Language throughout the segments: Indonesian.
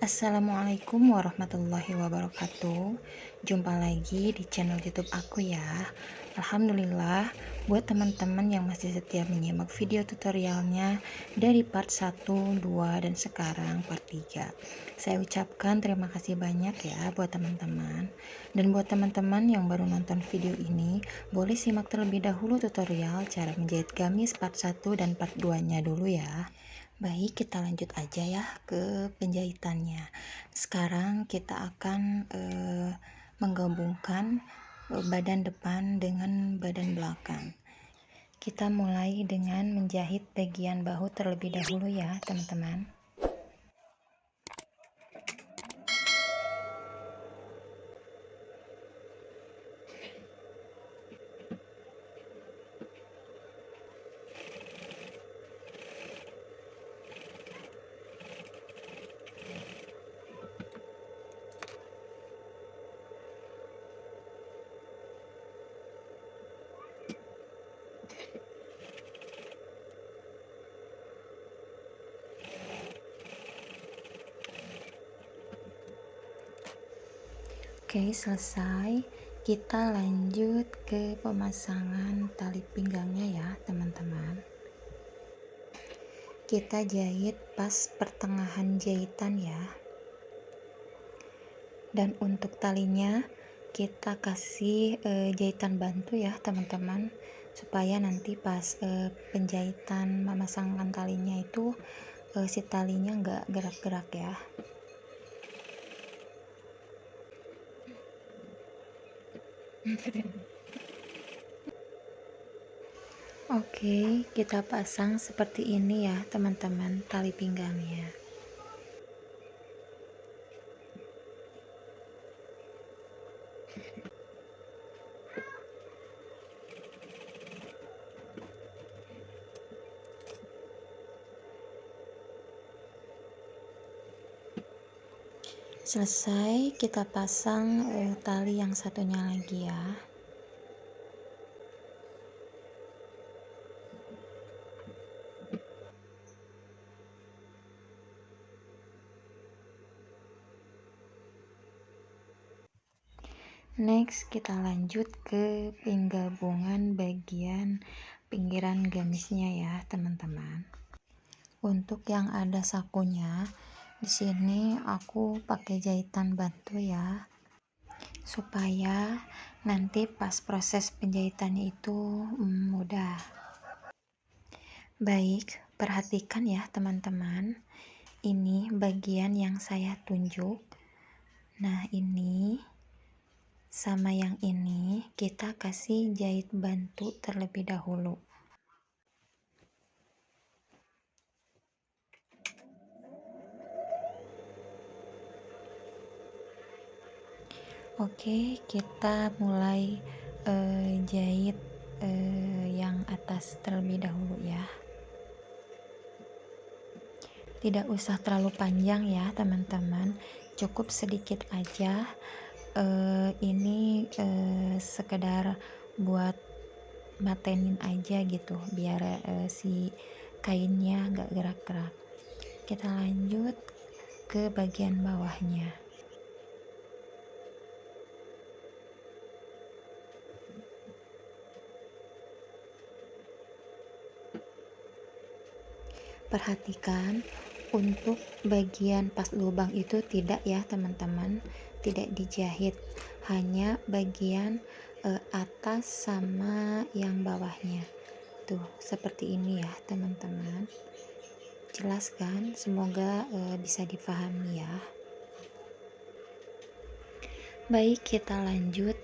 Assalamualaikum warahmatullahi wabarakatuh. Jumpa lagi di channel YouTube aku ya. Alhamdulillah, buat teman-teman yang masih setia menyimak video tutorialnya dari part 1, 2, dan sekarang part 3. Saya ucapkan terima kasih banyak ya buat teman-teman. Dan buat teman-teman yang baru nonton video ini, boleh simak terlebih dahulu tutorial cara menjahit gamis part 1 dan part 2-nya dulu ya. Baik, kita lanjut aja ya ke penjahitannya. Sekarang kita akan menggabungkan badan depan dengan badan belakang. Kita mulai dengan menjahit bagian bahu terlebih dahulu ya, teman-teman. Oke, selesai. Kita lanjut ke pemasangan tali pinggangnya ya, teman-teman. Kita jahit pas pertengahan jahitan ya. Dan untuk talinya kita kasih jahitan bantu ya, teman-teman, supaya nanti pas penjahitan memasangkan talinya itu si talinya nggak gerak-gerak ya. Oke, kita pasang seperti ini ya, teman-teman, tali pinggangnya. Selesai, kita pasang tali yang satunya lagi ya. Next, kita lanjut ke penggabungan bagian pinggiran gamisnya ya, teman-teman. Untuk yang ada sakunya, di sini aku pakai jahitan bantu ya, supaya nanti pas proses penjahitannya itu mudah. Baik, perhatikan ya teman-teman. Ini bagian yang saya tunjuk. Nah, ini sama yang ini kita kasih jahit bantu terlebih dahulu. Oke, kita mulai jahit yang atas terlebih dahulu ya. Tidak usah terlalu panjang ya teman-teman, cukup sedikit aja. Ini sekedar buat matenin aja gitu, biar si kainnya nggak gerak-gerak. Kita lanjut ke bagian bawahnya. Perhatikan untuk bagian pas lubang itu tidak ya teman-teman, tidak dijahit, hanya bagian atas sama yang bawahnya tuh seperti ini ya teman-teman. Jelas kan? Semoga bisa difahami ya. Baik, kita lanjut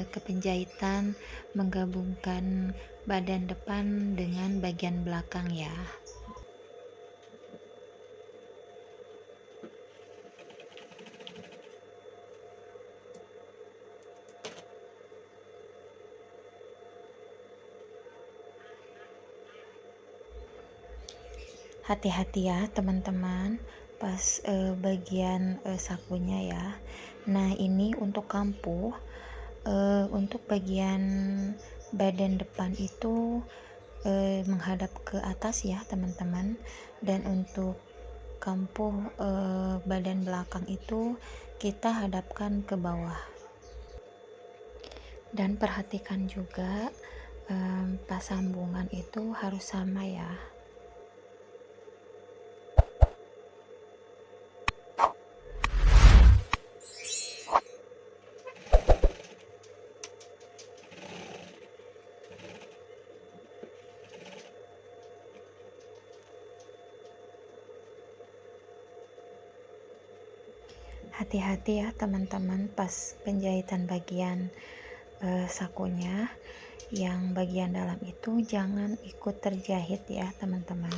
ke penjahitan menggabungkan badan depan dengan bagian belakang ya. Hati-hati ya teman-teman pas bagian sakunya ya. Nah, ini untuk kampuh, untuk bagian badan depan itu menghadap ke atas ya teman-teman, dan untuk kampuh badan belakang itu kita hadapkan ke bawah. Dan perhatikan juga pas sambungan itu harus sama ya. Hati-hati ya teman-teman pas penjahitan bagian sakunya, yang bagian dalam itu jangan ikut terjahit ya teman-teman.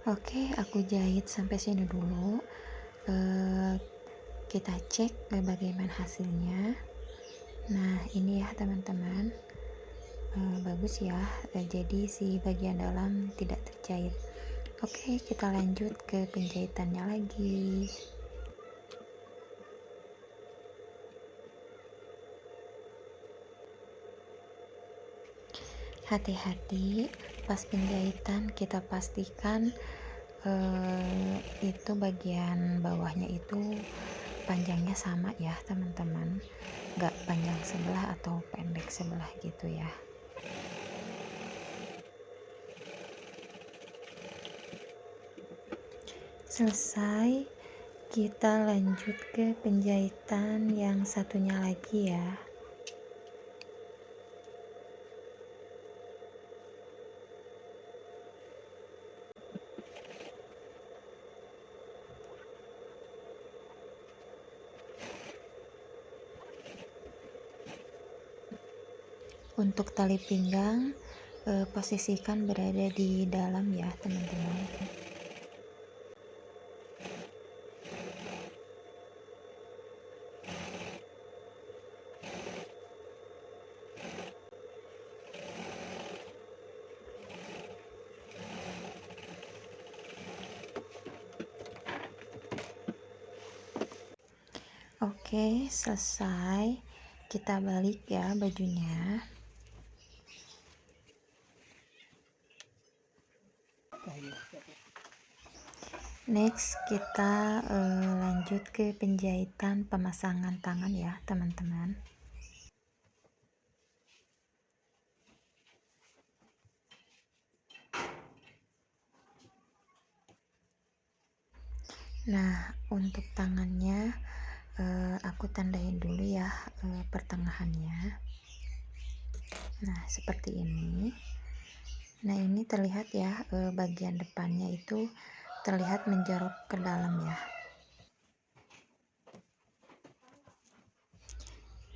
Oke, aku jahit sampai sini dulu. Kita cek bagaimana hasilnya. Nah, ini ya teman-teman, bagus ya. Jadi si bagian dalam tidak terjahit. Oke, kita lanjut ke penjahitannya lagi. Hati-hati pas penjahitan, kita pastikan itu bagian bawahnya itu panjangnya sama ya teman-teman, nggak panjang sebelah atau pendek sebelah gitu ya. Selesai, kita lanjut ke penjahitan yang satunya lagi ya. Untuk tali pinggang posisikan berada di dalam ya teman-teman. Oke, selesai. Kita balik ya bajunya. Next, kita lanjut ke penjahitan pemasangan tangan ya teman-teman. Nah, untuk tangannya aku tandain dulu ya pertengahannya. Nah, seperti ini. Nah, ini terlihat ya bagian depannya itu terlihat menjorok ke dalam ya.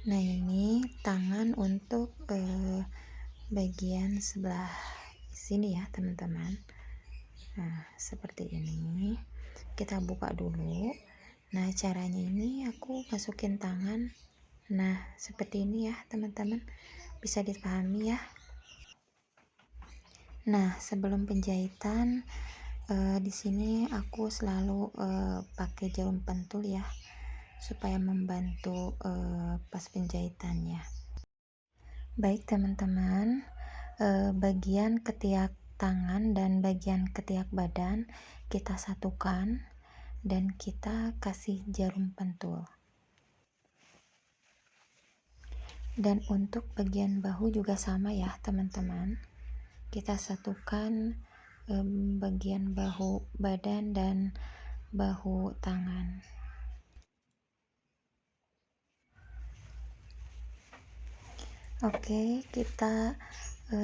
Nah, ini tangan untuk bagian sebelah sini ya teman-teman. Nah, seperti ini. Kita buka dulu. Nah, caranya ini aku masukin tangan. Nah, seperti ini ya teman-teman, bisa dipahami ya. Nah, sebelum penjahitan di sini aku selalu pakai jarum pentul ya, supaya membantu pas penjahitannya. Baik teman-teman, bagian ketiak tangan dan bagian ketiak badan kita satukan dan kita kasih jarum pentul. Dan untuk bagian bahu juga sama ya teman-teman, kita satukan bagian bahu badan dan bahu tangan. Oke, kita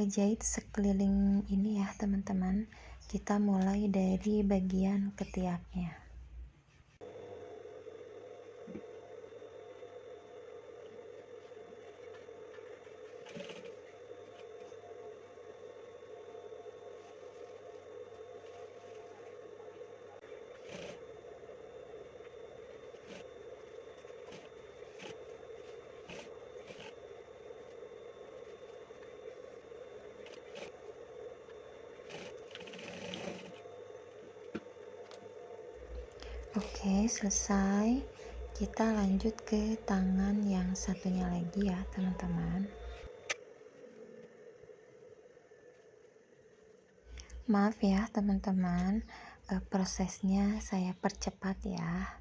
jahit sekeliling ini ya teman-teman. Kita mulai dari bagian ketiaknya. Oke, selesai. Kita lanjut ke tangan yang satunya lagi ya, teman-teman. Maaf ya, teman-teman, prosesnya saya percepat ya.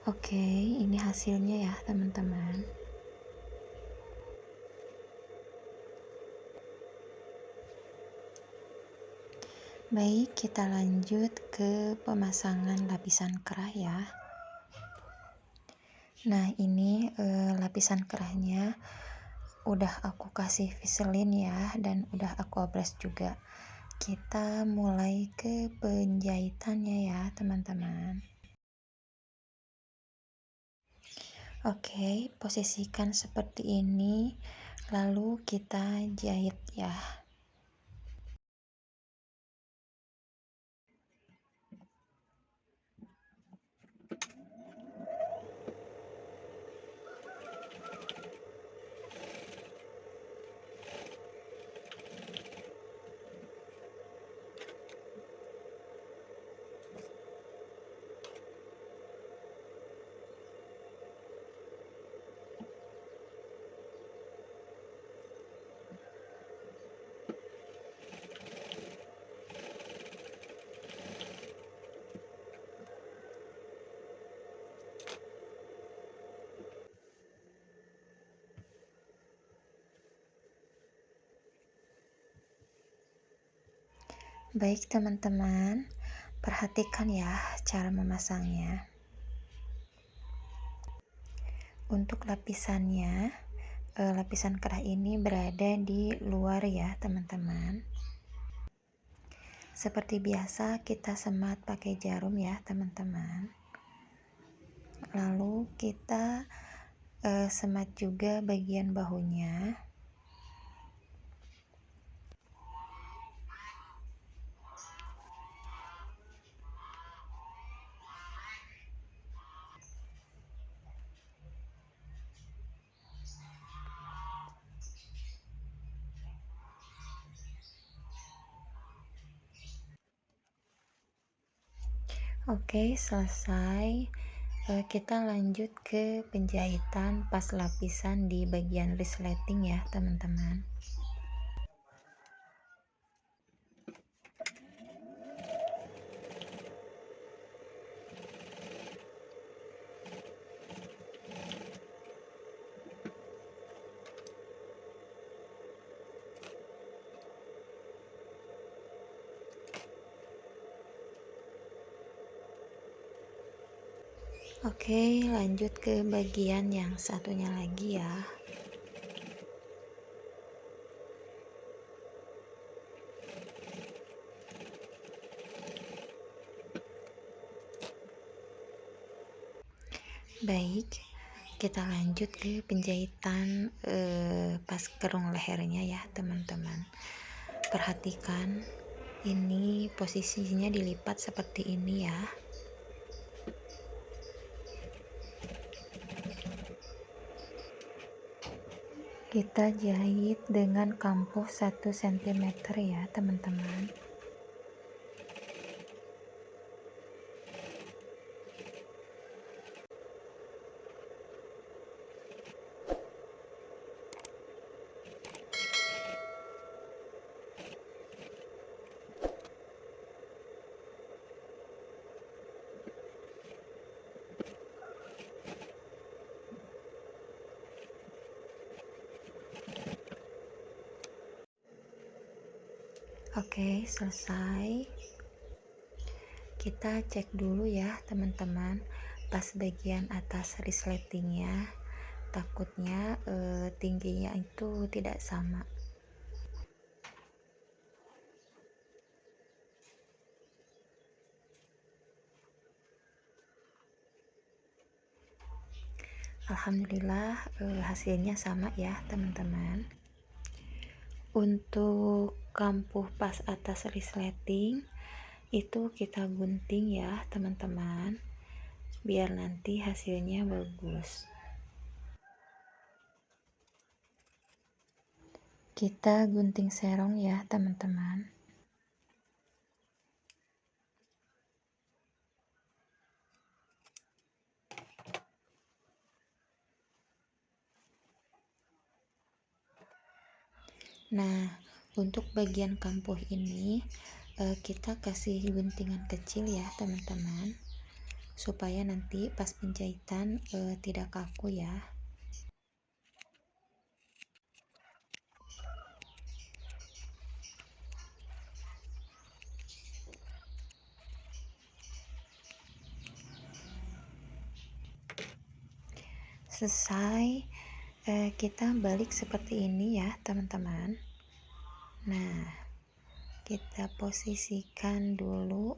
Oke, ini hasilnya ya, teman-teman. Baik, kita lanjut ke pemasangan lapisan kerah ya. Nah, ini lapisan kerahnya udah aku kasih Vaseline ya, dan udah aku oples juga. Kita mulai ke penjahitannya ya, teman-teman. Oke, posisikan seperti ini, lalu kita jahit ya. Baik teman-teman, perhatikan ya cara memasangnya. Untuk lapisannya, lapisan kerah ini berada di luar ya teman-teman. Seperti biasa kita semat pakai jarum ya teman-teman. Lalu kita semat juga bagian bahunya. Oke, selesai. Kita lanjut ke penjahitan pas lapisan di bagian resleting ya teman-teman. Oke, lanjut ke bagian yang satunya lagi ya. Baik, kita lanjut ke penjahitan pas kerung lehernya ya teman-teman. Perhatikan, ini posisinya dilipat seperti ini ya. Kita jahit dengan kampuh 1 cm ya teman-teman. Oke, selesai. Kita cek dulu ya teman-teman, pas bagian atas resletingnya, takutnya tingginya itu tidak sama. Alhamdulillah hasilnya sama ya teman-teman. Untuk kampuh pas atas resleting itu kita gunting ya teman-teman, biar nanti hasilnya bagus. Kita gunting serong ya teman-teman. Nah, untuk bagian kampuh ini kita kasih guntingan kecil ya teman-teman, supaya nanti pas penjahitan tidak kaku ya. Selesai, kita balik seperti ini ya teman-teman. Nah, kita posisikan dulu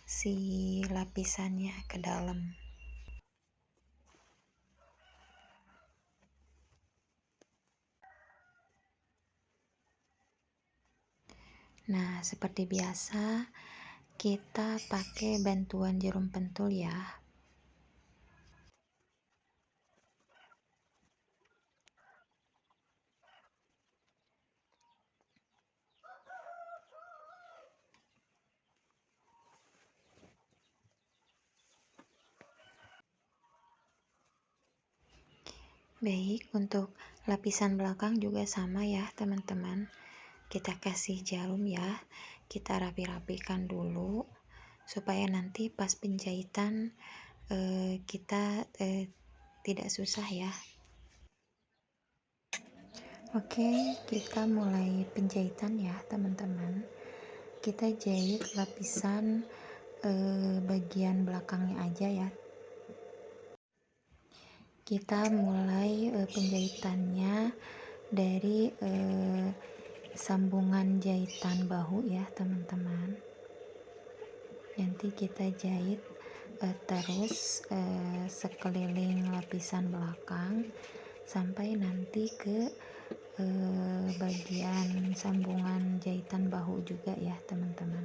si lapisannya ke dalam. Nah, seperti biasa kita pakai bantuan jarum pentul ya. Baik, untuk lapisan belakang juga sama ya teman-teman. Kita kasih jarum ya, kita rapi-rapikan dulu supaya nanti pas penjahitan kita tidak susah ya. Oke, kita mulai penjahitan ya teman-teman. Kita jahit lapisan bagian belakangnya aja ya. Kita mulai penjahitannya dari sambungan jahitan bahu ya teman-teman. Nanti kita jahit terus sekeliling lapisan belakang sampai nanti ke bagian sambungan jahitan bahu juga ya teman-teman.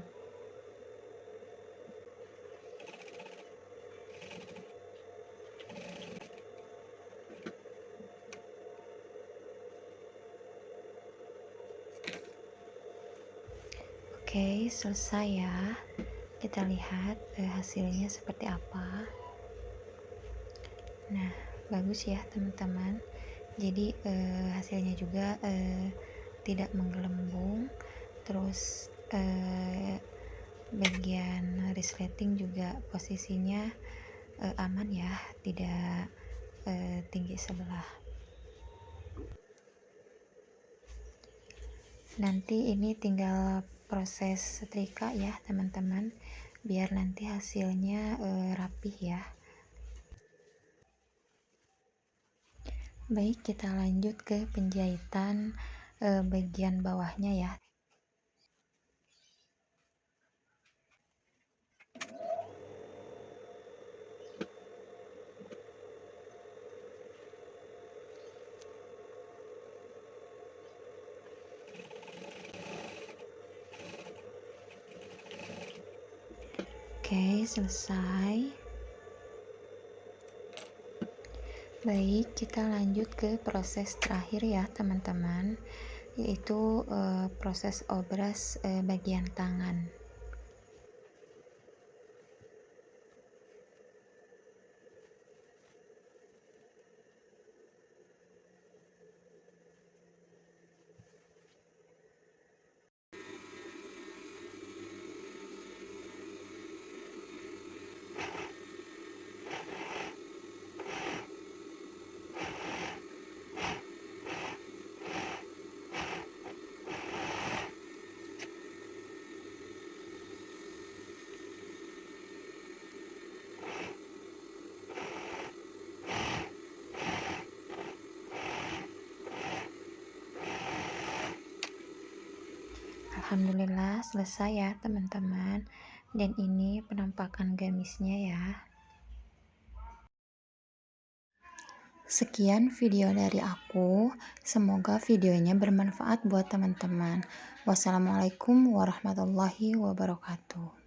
Oke, selesai ya. Kita lihat hasilnya seperti apa. Nah, bagus ya teman-teman. Jadi hasilnya juga tidak menggelembung. Terus bagian resleting juga posisinya aman ya, tidak tinggi sebelah. Nanti ini tinggal proses setrika ya teman-teman, biar nanti hasilnya rapih ya. Baik, kita lanjut ke penjahitan bagian bawahnya ya. Oke, selesai. Baik, kita lanjut ke proses terakhir ya teman-teman, yaitu proses obras bagian tangan. Alhamdulillah selesai ya teman-teman. Dan ini penampakan gamisnya ya. Sekian video dari aku. Semoga videonya bermanfaat buat teman-teman. Wassalamualaikum warahmatullahi wabarakatuh.